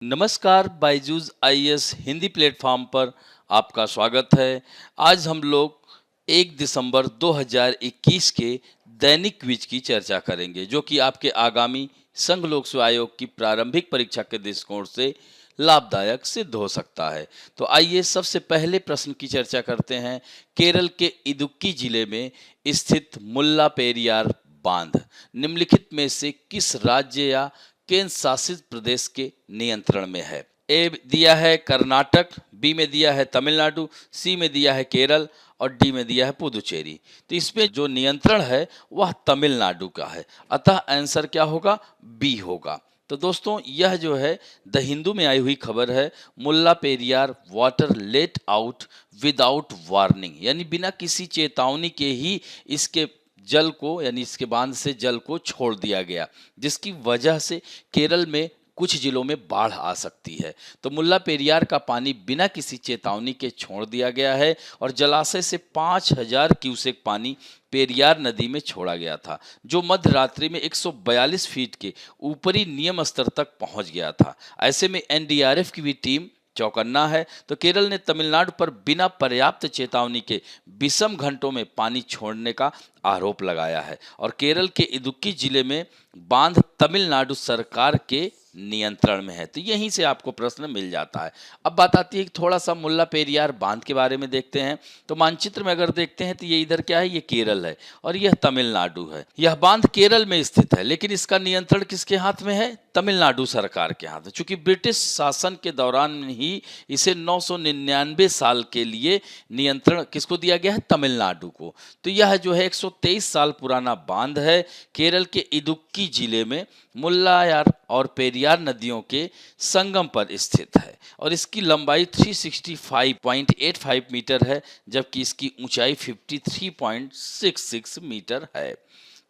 नमस्कार, Byju's IAS Hindi platform पर आपका स्वागत है। आज हम लोग 1 दिसंबर 2021 के दैनिक क्विज की चर्चा करेंगे, जो कि आपके आगामी संघ लोक सेवा आयोग की प्रारंभिक परीक्षा के दृष्टिकोण से लाभदायक सिद्ध हो सकता है। तो आइए सबसे पहले प्रश्न की चर्चा करते हैं। केरल के इदुक्की जिले में स्थित मुल्ला पेरियार बांध निम्नलिखित में से किस राज्य या केंद्र शासित प्रदेश के नियंत्रण में है? ए दिया है कर्नाटक, बी में दिया है तमिलनाडु, सी में दिया है केरल और डी में दिया है पुदुचेरी। तो इसमें जो नियंत्रण है वह तमिलनाडु का है, अतः आंसर क्या होगा? बी होगा। तो दोस्तों, यह जो है द हिंदू में आई हुई खबर है। Mullaperiyar water let out without warning, यानी बिना किसी चेतावनी के ही इसके जल को, यानी इसके बांध से जल को छोड़ दिया गया, जिसकी वजह से केरल में कुछ जिलों में बाढ़ आ सकती है। तो मुल्ला पेरियार का पानी बिना किसी चेतावनी के छोड़ दिया गया है और जलाशय से 5000 क्यूसेक पानी पेरियार नदी में छोड़ा गया था, जो मध्य रात्रि में 142 फीट के ऊपरी नियम स्तर तक पहुंच गया था। ऐसे में एनडीआरएफ की भी टीम चौकन्ना है। तो केरल ने तमिलनाडु पर बिना पर्याप्त चेतावनी के विषम घंटों में पानी छोड़ने का आरोप लगाया है और केरल के इदुक्की जिले में बांध तमिलनाडु सरकार के नियंत्रण में है। तो यहीं से आपको प्रश्न मिल जाता है। अब बात आती है कि थोड़ा सा मुल्ला पेरियार बांध के बारे में देखते हैं। तो मानचित्र में अगर देखते हैं तो ये इधर क्या है? ये केरल है और यह तमिलनाडु है। यह बांध केरल में स्थित है, लेकिन इसका नियंत्रण किसके हाथ में है? तमिलनाडु सरकार के हाथ में। चूंकि ब्रिटिश शासन के दौरान ही इसे 999 साल के लिए नियंत्रण किसको दिया गया है? तमिलनाडु को। तो यह जो है 123 साल पुराना बांध है, केरल के इदुक्की जिले में मुल्लायार और पेरियार नदियों के संगम पर स्थित है और इसकी लंबाई 365.85 मीटर है, जबकि इसकी ऊंचाई 53.66 मीटर है।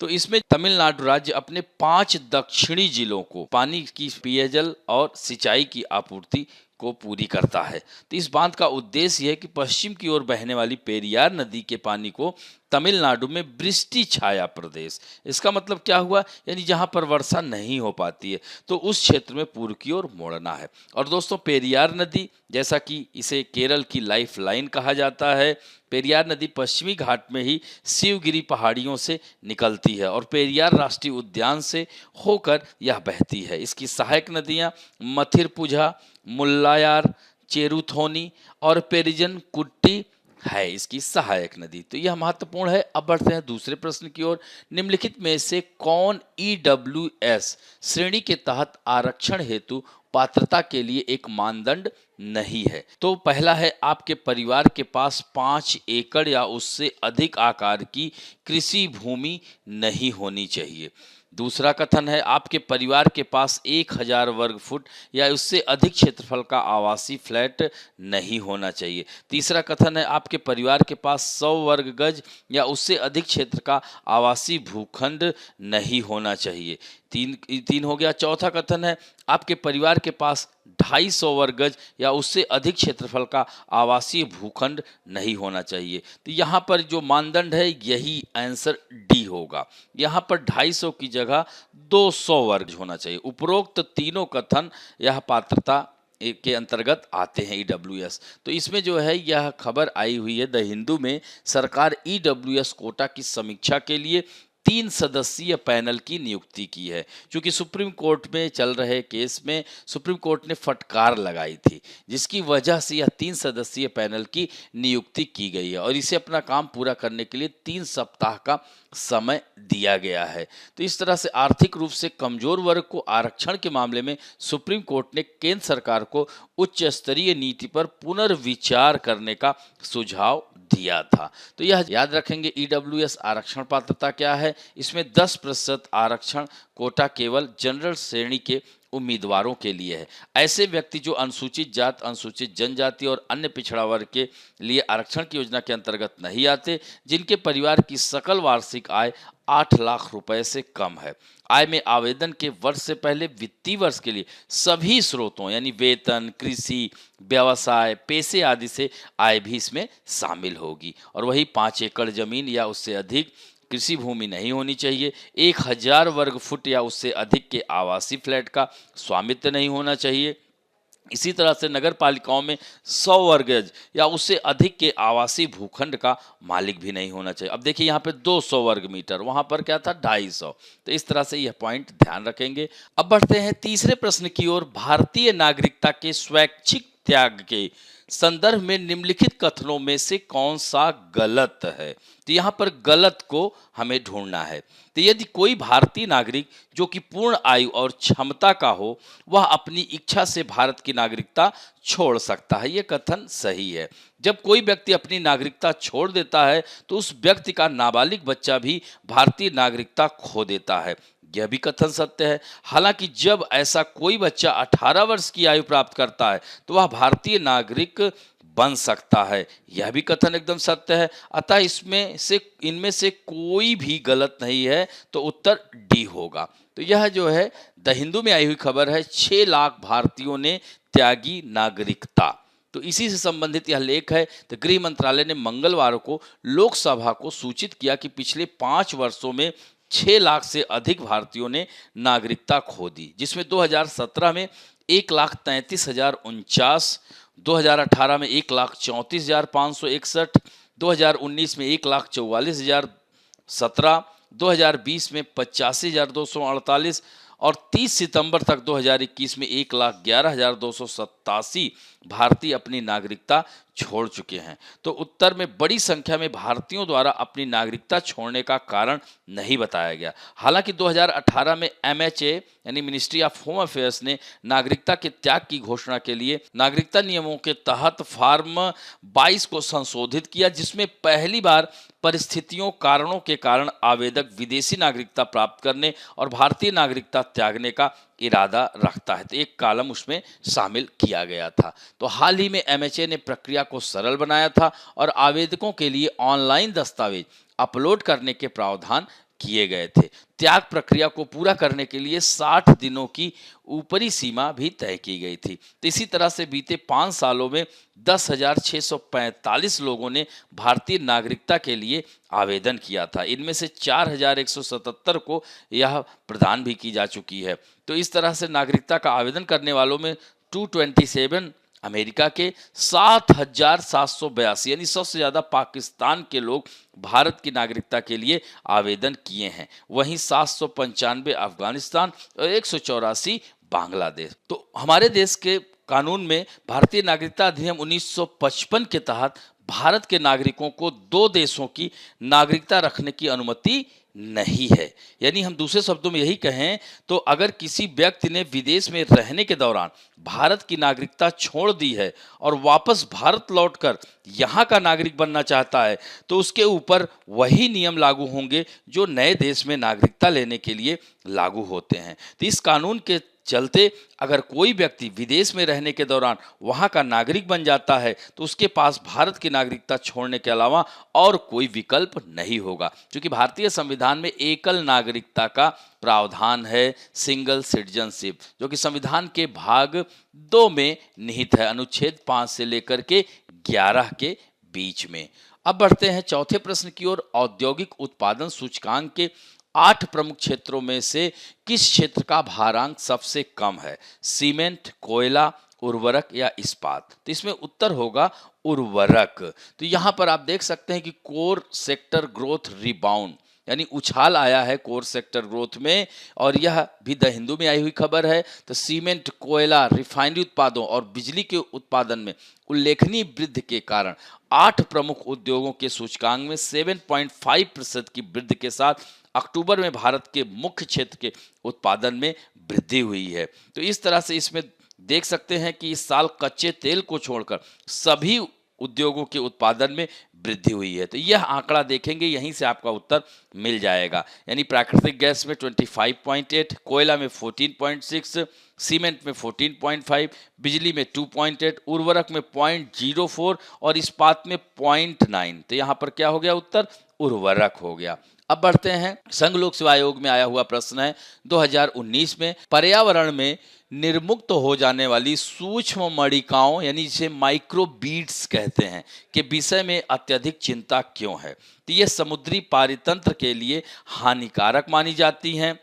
तो इसमें तमिलनाडु राज्य अपने 5 दक्षिणी जिलों को पानी की पेयजल और सिंचाई की आपूर्ति को पूरी करता है। तो इस बांध का उद्देश्य यह है कि पश्चिम की ओर बहने वाली पेरियार नदी के पानी को तमिलनाडु में वृष्टि छाया प्रदेश, इसका मतलब क्या हुआ? यानी जहां पर वर्षा नहीं हो पाती है, तो उस क्षेत्र में पूर्व की ओर मोड़ना है। और दोस्तों, पेरियार नदी, जैसा कि इसे केरल की लाइफ लाइन कहा जाता है, पेरियार नदी पश्चिमी घाट में ही शिवगिरी पहाड़ियों से निकलती है और पेरियार राष्ट्रीय उद्यान से होकर यह बहती है। इसकी सहायक नदियां मथिरपुझा, मुल्लायार, चेरुथोनी और पेरिजन कुट्टी है इसकी सहायक नदी। तो यह महत्वपूर्ण है। अब बढ़ते हैं दूसरे प्रश्न की ओर। निम्नलिखित में से कौन ईडब्ल्यूएस श्रेणी के तहत आरक्षण हेतु पात्रता के लिए एक मानदंड नहीं है? तो पहला है, आपके परिवार के पास 5 एकड़ या उससे अधिक आकार की कृषि भूमि नहीं होनी चाहिए। दूसरा कथन है, आपके परिवार के पास 1000 वर्ग फुट या उससे अधिक क्षेत्रफल का आवासीय फ्लैट नहीं होना चाहिए। तीसरा कथन है, आपके परिवार के पास 100 वर्ग गज या उससे अधिक क्षेत्र का आवासीय भूखंड नहीं होना चाहिए। तीन हो गया। चौथा कथन है, आपके परिवार के पास 250 वर्ग गज या उससे अधिक क्षेत्रफल का आवासीय भूखंड नहीं होना चाहिए। तो यहाँ पर जो मानदंड है यही आंसर डी होगा। यहाँ पर 250 की जगह 200 वर्ग होना चाहिए। उपरोक्त तीनों कथन यह पात्रता के अंतर्गत आते हैं ईडब्ल्यूएस। तो इसमें जो है यह खबर आई हुई है द हिंदू में। सरकार ईडब्ल्यूएस कोटा की समीक्षा के लिए 3 सदस्यीय पैनल की नियुक्ति की है। क्योंकि सुप्रीम कोर्ट में चल रहे केस में सुप्रीम कोर्ट ने फटकार लगाई थी, जिसकी वजह से यह 3 सदस्यीय पैनल की नियुक्ति की गई है और इसे अपना काम पूरा करने के लिए 3 सप्ताह का समय दिया गया है। तो इस तरह से आर्थिक रूप से कमजोर वर्ग को आरक्षण के मामले में सुप्रीम कोर्ट ने केंद्र सरकार को उच्च स्तरीय नीति पर पुनर्विचार करने का सुझाव दिया था। तो यह याद रखेंगे। ईडब्ल्यूएस आरक्षण पात्रता क्या है? इसमें 10% आरक्षण कोटा केवल जनरल श्रेणी के उम्मीदवारों के लिए है। ऐसे व्यक्ति जो अनुसूचित जात, अनुसूचित जनजाति और अन्य पिछड़ा वर्ग के लिए आरक्षण की योजना के अंतर्गत नहीं आते, जिनके परिवार की सकल वार्षिक आय 8 लाख रुपए से कम है। आय में आवेदन के वर्ष से पहले वित्तीय वर्ष के लिए सभी स्रोतों यानी वेतन, कृषि, व्यवसाय, पेशे आदि से आय भी इसमें शामिल होगी। और वही 5 एकड़ जमीन या उससे अधिक कृषि भूमि नहीं होनी चाहिए। 1000 वर्ग फुट या उससे अधिक के आवासीय फ्लैट का स्वामित्व नहीं होना चाहिए। इसी तरह से नगर पालिकाओं में 100 वर्ग गज या उससे अधिक के आवासीय भूखंड का मालिक भी नहीं होना चाहिए। अब देखिए यहाँ पे 200 वर्ग मीटर, वहां पर क्या था 250। तो इस तरह से यह पॉइंट ध्यान रखेंगे। अब बढ़ते हैं तीसरे प्रश्न की ओर। भारतीय नागरिकता के स्वैच्छिक त्याग के संदर्भ में निम्नलिखित कथनों में से कौन सा गलत है? तो यहाँ पर गलत को हमें ढूंढना है। तो यदि कोई भारतीय नागरिक जो कि पूर्ण आयु और क्षमता का हो, वह अपनी इच्छा से भारत की नागरिकता छोड़ सकता है, ये कथन सही है। जब कोई व्यक्ति अपनी नागरिकता छोड़ देता है तो उस व्यक्ति का नाबालिग बच्चा भी भारतीय नागरिकता खो देता है, यह भी कथन सत्य है। हालांकि जब ऐसा कोई बच्चा 18 वर्ष की आयु प्राप्त करता है तो वह भारतीय नागरिक बन सकता है, यह भी कथन एकदम सत्य है। अतः इनमें से कोई भी गलत नहीं है, तो उत्तर डी होगा। तो यह जो है द हिंदू में आई हुई खबर है, 6 लाख भारतीयों ने त्यागी नागरिकता। तो इसी से संबंधित यह लेख है। तो गृह मंत्रालय ने मंगलवार को लोकसभा को सूचित किया कि पिछले 5 वर्षों में 6 लाख से अधिक भारतीयों ने नागरिकता खो दी, जिसमें 2017 में 1,33,049, 2018 में 1,34,561, 2019 में 1,44,017, 2020 में 85,248 और 30 सितंबर तक 2021 में 1,11,287 भारतीय अपनी नागरिकता छोड़ चुके हैं। तो उत्तर में बड़ी संख्या में भारतीयों द्वारा अपनी नागरिकता छोड़ने का कारण नहीं बताया गया। हालांकि 2018 में MHA यानी मिनिस्ट्री ऑफ होम अफेयर्स ने नागरिकता के त्याग की घोषणा के लिए नागरिकता नियमों के तहत फॉर्म 22 को संशोधित किया, जिसमें पहली बार परिस्थितियों कारणों के कारण आवेदक विदेशी नागरिकता प्राप्त करने और भारतीय नागरिकता त्यागने का इरादा रखता है, तो एक कॉलम उसमें शामिल किया गया था। तो हाल ही में MHA ने प्रक्रिया को सरल बनाया था और आवेदकों के लिए ऑनलाइन दस्तावेज अपलोड करने के प्रावधान किए गए थे। त्याग प्रक्रिया को पूरा करने के लिए 60 दिनों की ऊपरी सीमा भी तय की गई थी। तो इसी तरह से बीते 5 सालों में 10,645 लोगों ने भारतीय नागरिकता के लिए आवेदन किया था। इनमें से 4,177 को यह प्रदान भी की जा चुकी है। तो इस तरह से नागरिकता का आवेदन करने वालों में 227 अमेरिका के, 7,782 यानी 100 से ज़्यादा पाकिस्तान के लोग भारत की नागरिकता के लिए आवेदन किए हैं। वहीं 795 अफगानिस्तान और 184 बांग्लादेश। तो हमारे देश के कानून में भारतीय नागरिकता अधिनियम 1955 के तहत भारत के नागरिकों को 2 देशों की नागरिकता रखने की अनुमति नहीं है। यानी हम दूसरे शब्दों में यही कहें तो अगर किसी व्यक्ति ने विदेश में रहने के दौरान भारत की नागरिकता छोड़ दी है और वापस भारत लौटकर यहाँ का नागरिक बनना चाहता है, तो उसके ऊपर वही नियम लागू होंगे जो नए देश में नागरिकता लेने के लिए लागू होते हैं। तो इस कानून के चलते अगर कोई व्यक्ति विदेश में रहने के दौरान वहाँ का नागरिक बन जाता है तो उसके पास भारत की नागरिकता छोड़ने के अलावा और कोई विकल्प नहीं होगा, क्योंकि भारतीय संविधान में एकल नागरिकता का प्रावधान है, सिंगल सिटीजनशिप, जो कि संविधान के भाग 2 में निहित है, अनुच्छेद 5 से लेकर के 11 के बीच में। अब बढ़ते हैं चौथे प्रश्न की ओर। औद्योगिक उत्पादन सूचकांक के 8 प्रमुख क्षेत्रों में से किस क्षेत्र का भारांक सबसे कम है? सीमेंट, कोयला, उर्वरक या इस्पात? तो इसमें उत्तर होगा उर्वरक। तो यहाँ पर आप देख सकते हैं कि कोर सेक्टर ग्रोथ रिबाउंड यानी उछाल आया है कोर सेक्टर ग्रोथ में, और यह भी द हिंदू में आई हुई खबर है। तो सीमेंट, कोयला, रिफाइनरी उत्पादों और बिजली के उत्पादन में उल्लेखनीय वृद्धि के कारण 8 प्रमुख उद्योगों के सूचकांक में 7.5% की वृद्धि के साथ अक्टूबर में भारत के मुख्य क्षेत्र के उत्पादन में वृद्धि हुई है। तो इस तरह से इसमें देख सकते हैं कि इस साल कच्चे तेल को छोड़कर सभी उद्योगों के उत्पादन में वृद्धि हुई है। तो यह आंकड़ा देखेंगे, यहीं से आपका उत्तर मिल जाएगा। यानी प्राकृतिक गैस में 25.8, कोयला में 14.6, सीमेंट में 14.5, बिजली में 2.8, उर्वरक में 0.04 और इस्पात में 0.9। तो यहाँ पर क्या हो गया उत्तर? उर्वरक हो गया। अब बढ़ते हैं संघ लोक सेवा आयोग में आया हुआ प्रश्न है 2019 में पर्यावरण में निर्मुक्त हो जाने वाली सूक्ष्म मणिकाओं यानी जिसे माइक्रोबीड्स कहते हैं के विषय में अत्यधिक चिंता क्यों है? तो ये समुद्री पारितंत्र के लिए हानिकारक मानी जाती हैं,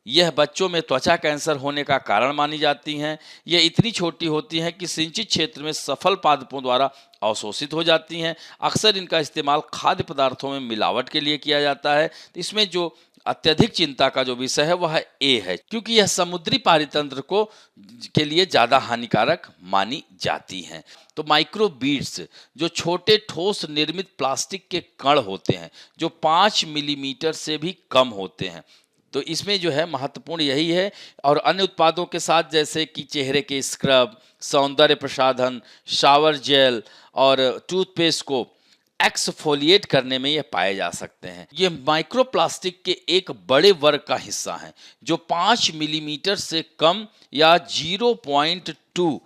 यह बच्चों में त्वचा कैंसर होने का कारण मानी जाती हैं। यह इतनी छोटी होती हैं कि सिंचित क्षेत्र में सफल पादपों द्वारा अवशोषित हो जाती हैं। अक्सर इनका इस्तेमाल खाद्य पदार्थों में मिलावट के लिए किया जाता है। तो इसमें जो अत्यधिक चिंता का जो विषय है वह ए है, क्योंकि यह समुद्री पारितंत्र को के लिए ज़्यादा हानिकारक मानी जाती हैं। तो माइक्रोबीड्स जो छोटे ठोस निर्मित प्लास्टिक के कण होते हैं जो 5 मिलीमीटर से भी कम होते हैं। तो इसमें जो है महत्वपूर्ण यही है, और अन्य उत्पादों के साथ जैसे कि चेहरे के स्क्रब, सौंदर्य प्रसाधन, शावर जेल और टूथपेस्ट को एक्सफोलिएट करने में ये पाए जा सकते हैं। ये माइक्रोप्लास्टिक के एक बड़े वर्ग का हिस्सा हैं जो 5 मिलीमीटर से कम या 0.2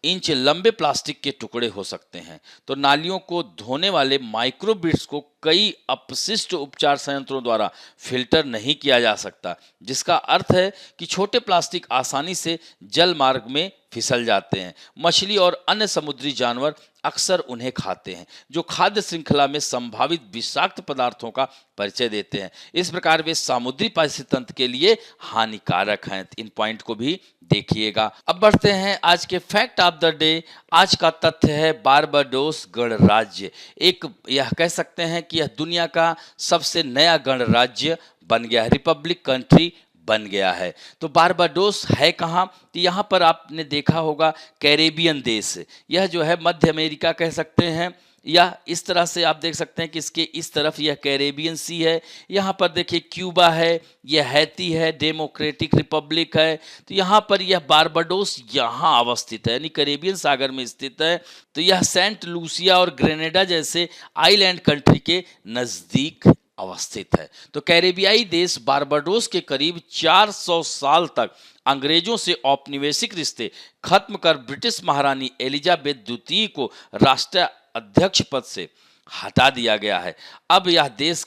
इंच लंबे प्लास्टिक के टुकड़े हो सकते हैं। तो नालियों को धोने वाले माइक्रोबिट्स को कई अपशिष्ट उपचार संयंत्रों द्वारा फिल्टर नहीं किया जा सकता, जिसका अर्थ है कि छोटे प्लास्टिक आसानी से जल मार्ग में फिसल जाते हैं। मछली और अन्य समुद्री जानवर अक्सर उन्हें खाते हैं, जो खाद्य श्रृंखला में संभावित विषाक्त पदार्थों का परिचय देते हैं। इस प्रकार वे समुद्री पारिस्थितिक तंत्र के लिए हानिकारक हैं। इन पॉइंट को भी देखिएगा। अब बढ़ते हैं आज के फैक्ट ऑफ द डे। आज का तथ्य है बारबाडोस गणराज्य एक, यह कह सकते हैं कि यह दुनिया का सबसे नया गणराज्य बन गया है, रिपब्लिक कंट्री बन गया है। तो बारबाडोस है कहाँ? तो यहाँ पर आपने देखा होगा कैरेबियन देश, यह जो है मध्य अमेरिका कह सकते हैं, या इस तरह से आप देख सकते हैं कि इसके इस तरफ यह कैरेबियन सी है। यहाँ पर देखिए क्यूबा है, यह हैती है, डेमोक्रेटिक रिपब्लिक है। तो यहाँ पर यह बारबाडोस यहाँ अवस्थित है, यानी कैरेबियन सागर में स्थित है। तो यह सेंट लूसिया और ग्रेनेडा जैसे आइलैंड कंट्री के नज़दीक अवस्थित है। तो कैरेबियाई देश बारबाडोस के करीब 400 साल तक अंग्रेजों से औपनिवेशिक रिश्ते खत्म कर ब्रिटिश महारानी एलिजाबेथ द्वितीय को राष्ट्र अध्यक्ष पद से हटा दिया गया है। अब यह देश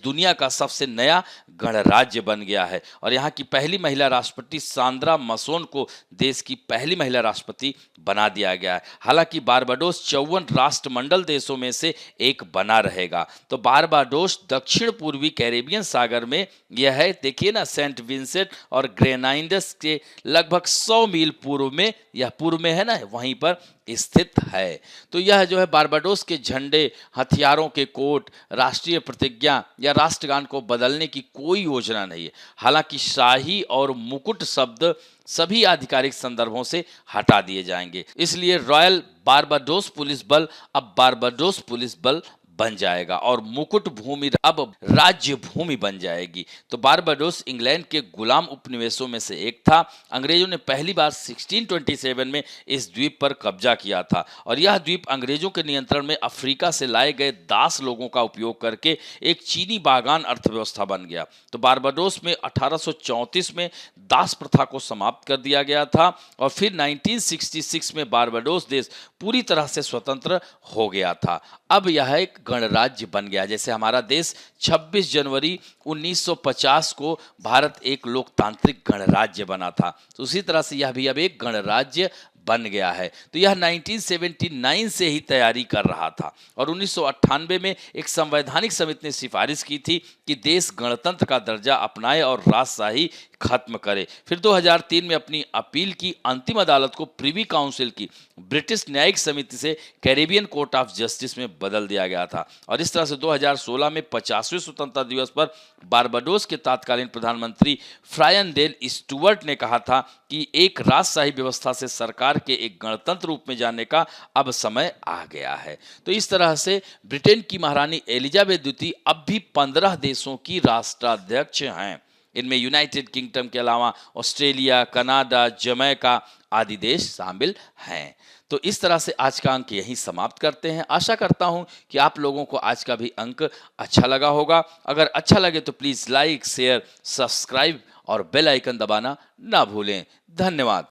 दुनिया का सबसे नया गणराज्य बन गया है, और यहाँ की पहली महिला राष्ट्रपति सांद्रा मसोन को देश की पहली महिला राष्ट्रपति बना दिया गया है। हालांकि बारबाडोस 54 राष्ट्रमंडल देशों में से एक बना रहेगा। तो बारबाडोस दक्षिण पूर्वी कैरेबियन सागर में यह है, देखिए ना, सेंट विंसेंट और ग्रेनाइंडस के लगभग 100 मील पूर्व में, यह पूर्व में है ना, वहीं पर स्थित है। तो यह जो है बारबाडोस के झंडे, हथियारों के कोट, राष्ट्रीय प्रतिज्ञा या राष्ट्रगान को बदलने की कोई योजना नहीं है। हालांकि शाही और मुकुट शब्द सभी आधिकारिक संदर्भों से हटा दिए जाएंगे, इसलिए रॉयल बारबाडोस पुलिस बल अब बारबाडोस पुलिस बल बन जाएगा और मुकुट भूमि अब राज्य भूमि बन जाएगी। तो बारबाडोस इंग्लैंड के गुलाम उपनिवेशों में से एक था। अंग्रेजों ने पहली बार 1627 में इस द्वीप पर कब्जा किया था, और यह द्वीप अंग्रेजों के नियंत्रण में अफ्रीका से लाए गए दास लोगों का उपयोग करके एक चीनी बागान अर्थव्यवस्था बन गया। तो बारबाडोस में 1834 में दास प्रथा को समाप्त कर दिया गया था, और फिर 1966 में बारबाडोस देश पूरी तरह से स्वतंत्र हो गया था। अब यह एक गणराज्य बन गया। जैसे हमारा देश 26 जनवरी 1950 को भारत एक लोकतांत्रिक गणराज्य बना था, तो उसी तरह से यह भी अब एक गणराज्य बन गया है। तो यह 1979 से ही तैयारी कर रहा था, और 1998 में एक संवैधानिक समिति ने सिफारिश की थी कि देश गणतंत्र का दर्जा अपनाए और राजशाही खत्म करे। फिर 2003 में अपनी अपील की अंतिम अदालत को प्रिवी काउंसिल की ब्रिटिश न्यायिक समिति से कैरेबियन कोर्ट ऑफ जस्टिस में बदल दिया गया था, और इस तरह से 2016 में 50वें स्वतंत्रता दिवस पर बारबाडोस के तत्कालीन प्रधानमंत्री फ्रायन डेल स्टुअर्ट ने कहा था कि एक राजशाही व्यवस्था से सरकार के एक गणतंत्र रूप में जाने का अब समय आ गया है। तो इस तरह से ब्रिटेन की महारानी एलिजाबेथ द्वितीय अब भी 15 देशों की राष्ट्राध्यक्ष हैं। इनमें यूनाइटेड किंगडम के अलावा ऑस्ट्रेलिया, कनाडा, जमैका आदि देश शामिल हैं। तो इस तरह से आज का अंक यहीं समाप्त करते हैं। आशा करता हूं कि आप लोगों को आज का भी अंक अच्छा लगा होगा। अगर अच्छा लगे तो प्लीज़ लाइक, शेयर, सब्सक्राइब और बेल आइकन दबाना ना भूलें। धन्यवाद।